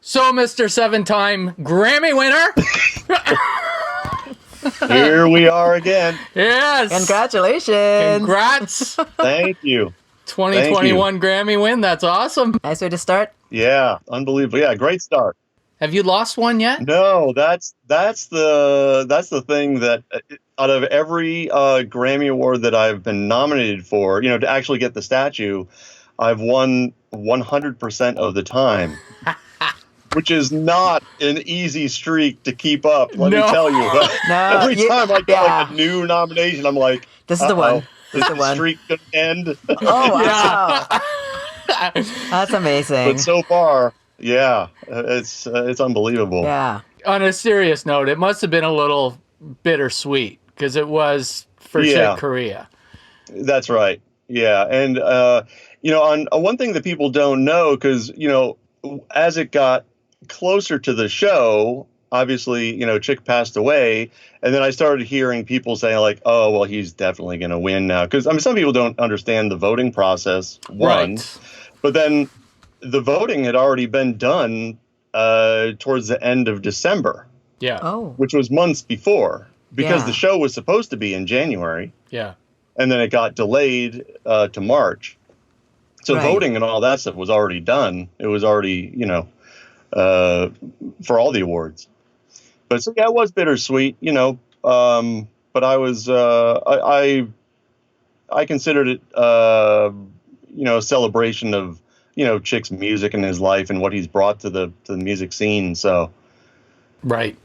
So, Mr. Seven-time Grammy winner. Here we are again. Yes. Congratulations. Congrats. Thank you. 2021 Grammy win. That's awesome. Nice way to start. Yeah, unbelievable. Yeah, great start. Have you lost one yet? No, that's the thing that out of every Grammy Award that I've been nominated for, to actually get the statue, I've won 100% of the time. Which is not an easy streak to keep up, let me tell you. No, Every time I get like a new nomination, I'm like, this is the one. This is the one. Streak gonna end. Oh, wow. That's amazing. But so far, yeah, it's unbelievable. Yeah. On a serious note, it must have been a little bittersweet because it was for Chick Corea. That's right. Yeah, and on one thing that people don't know, because as it got closer to the show, obviously, Chick passed away. And then I started hearing people saying like, oh, well, he's definitely going to win now. Because, some people don't understand the voting process, one. Right. But then the voting had already been done towards the end of December. Yeah. Oh. Which was months before. Because the show was supposed to be in January. Yeah. And then it got delayed to March. So voting and all that stuff was already done. It was already, for all the awards. But so, it was bittersweet, but I was, I considered it, a celebration of, Chick's music and his life and what he's brought to the music scene. So, right.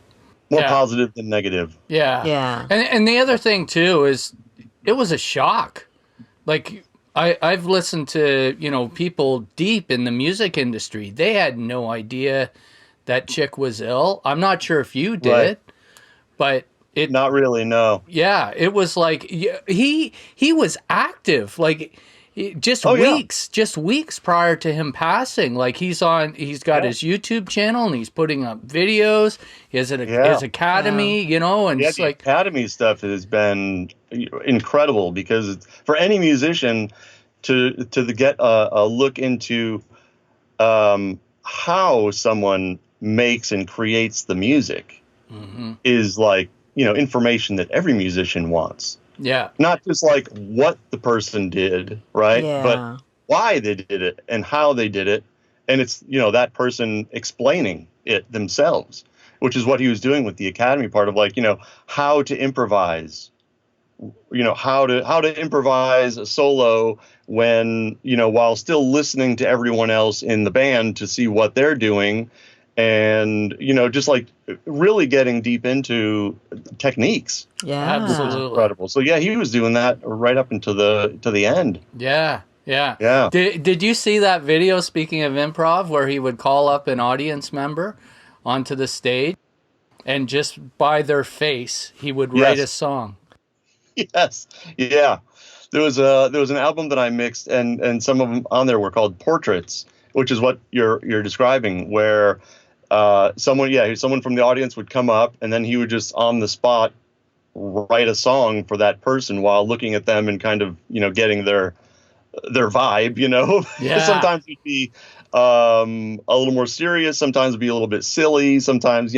More positive than negative. Yeah. Yeah. And the other thing too is it was a shock. Like, I've listened to, people deep in the music industry. They had no idea that Chick was ill. I'm not sure if you did, but it... Not really, no. Yeah, it was like, he was active, like, just weeks prior to him passing. Like, he's got his YouTube channel, and he's putting up videos. He has his academy, and it's the like... academy stuff has been incredible, because for any musician to get a look into how someone makes and creates the music is like, information that every musician wants. Yeah. Not just like what the person did, right? Yeah. But why they did it and how they did it. And it's, that person explaining it themselves, which is what he was doing with the academy part of like, how to improvise, how to improvise a solo when, while still listening to everyone else in the band to see what they're doing. And, just like really getting deep into techniques. Yeah. Absolutely. Incredible. So, he was doing that right up into the end. Yeah. Yeah. Yeah. Did you see that video, speaking of improv, where he would call up an audience member onto the stage and just by their face, he would write a song? Yes. Yeah. There was an album that I mixed, and some of them on there were called portraits, which is what you're describing, where someone from the audience would come up, and then he would just on the spot write a song for that person while looking at them and kind of getting their vibe. Yeah. Sometimes it'd be a little more serious, sometimes it'd be a little bit silly, sometimes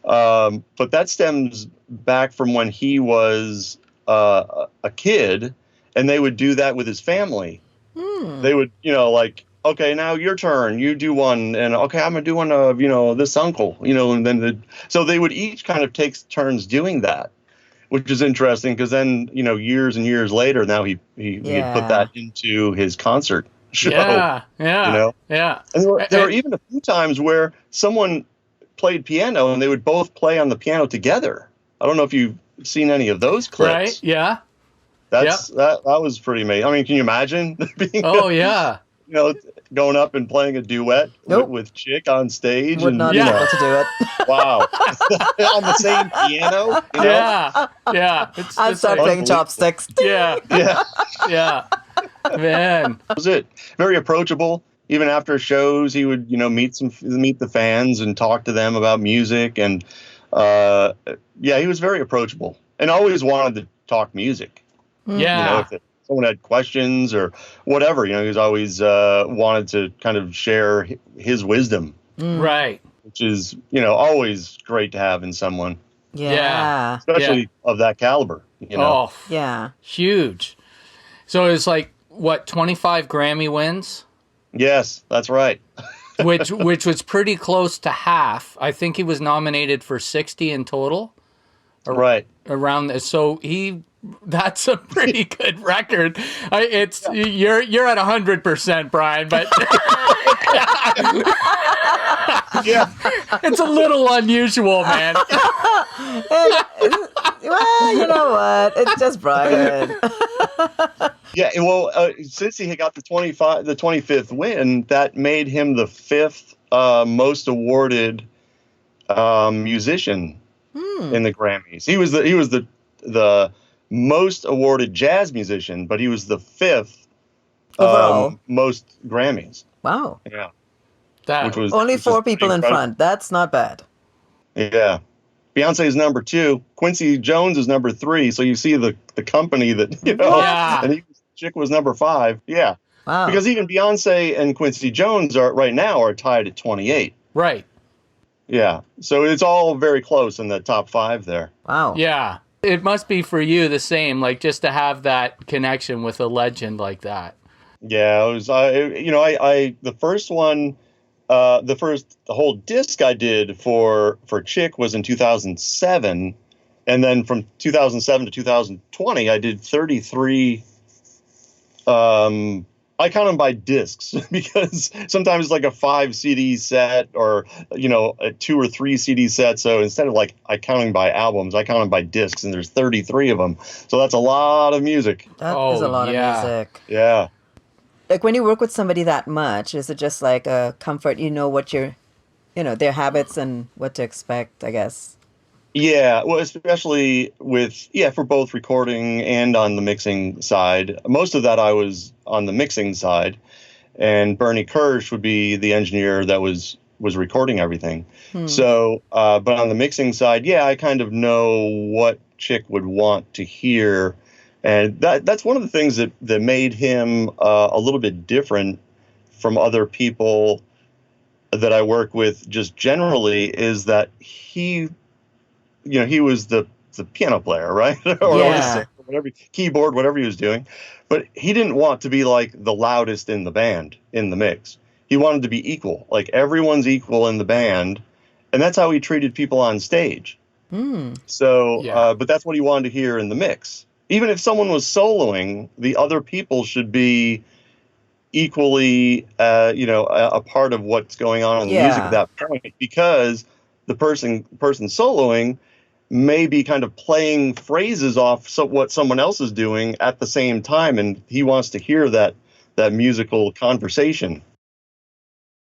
but that stems back from when he was a kid, and they would do that with his family. They would like, okay, now your turn, you do one, and okay, I'm gonna do one of this uncle, and then so they would each kind of take turns doing that, which is interesting, because then years and years later, now he put that into his concert show. Yeah. And there were even a few times where someone played piano and they would both play on the piano together. I don't know if you've seen any of those clips. Right? Yeah. That was pretty amazing. I mean, can you imagine being going up and playing a duet with Chick on stage? Would not be able to do it. Wow. On the same piano? Yeah. I'd start playing chopsticks. Yeah. Man. That was it. Very approachable. Even after shows, he would, meet the fans and talk to them about music. And he was very approachable and always wanted to talk music. Yeah. If someone had questions or whatever, he was always wanted to kind of share his wisdom. Right. which is, you know, always great to have in someone, Yeah. especially of that caliber, you know. Oh, Yeah. huge. So it's like, what, 25 Grammy wins? Yes, that's right. which was pretty close to half. I think he was nominated for 60 in total. Right. Around this. So that's a pretty good record. You're at 100%, Brian, but Yeah. it's a little unusual, man. Well, you know what? It's just Brian. Yeah, well, since he had got the 25th win, that made him the fifth most awarded musician in the Grammys. He was the most awarded jazz musician, but he was the fifth Overall. most Grammys. Wow. Yeah, That which was Only which 4 is people in incredible. front. That's not bad. Yeah. Beyonce is number 2. Quincy Jones is number 3. So you see the company that, you know, Yeah. and Chick was number 5. Yeah. Wow. Because even Beyonce and Quincy Jones right now are tied at 28. right. Yeah. So it's all very close in the top 5 there. Wow. Yeah. It must be for you the same, like just to have that connection with a legend like that. Yeah. It was, the first one, the whole disc I did for Chick was in 2007. And then from 2007 to 2020, I did 33. I count them by discs because sometimes it's like a 5 CD set or, you know, a 2 or 3 CD set. So instead of like I counting by albums, I count them by discs, and there's 33 of them. So that's a lot of music. That is a lot of yeah. music. Yeah. Like when you work with somebody that much, is it just like a comfort? You know what their habits and what to expect, I guess. Yeah, well, especially for both recording and on the mixing side. Most of that I was on the mixing side, and Bernie Kirsch would be the engineer that was recording everything. So, but on the mixing side, yeah, I kind of know what Chick would want to hear, and that's one of the things that made him a little bit different from other people that I work with just generally, is that he was the piano player, right? or Yeah. whatever, keyboard, whatever he was doing. But he didn't want to be like the loudest in the band in the mix. He wanted to be equal. Like everyone's equal in the band. And that's how he treated people on stage. So, but that's what he wanted to hear in the mix. Even if someone was soloing, the other people should be equally, a part of what's going on in the music at that point, because the person soloing may be kind of playing phrases off what someone else is doing at the same time, and he wants to hear that musical conversation.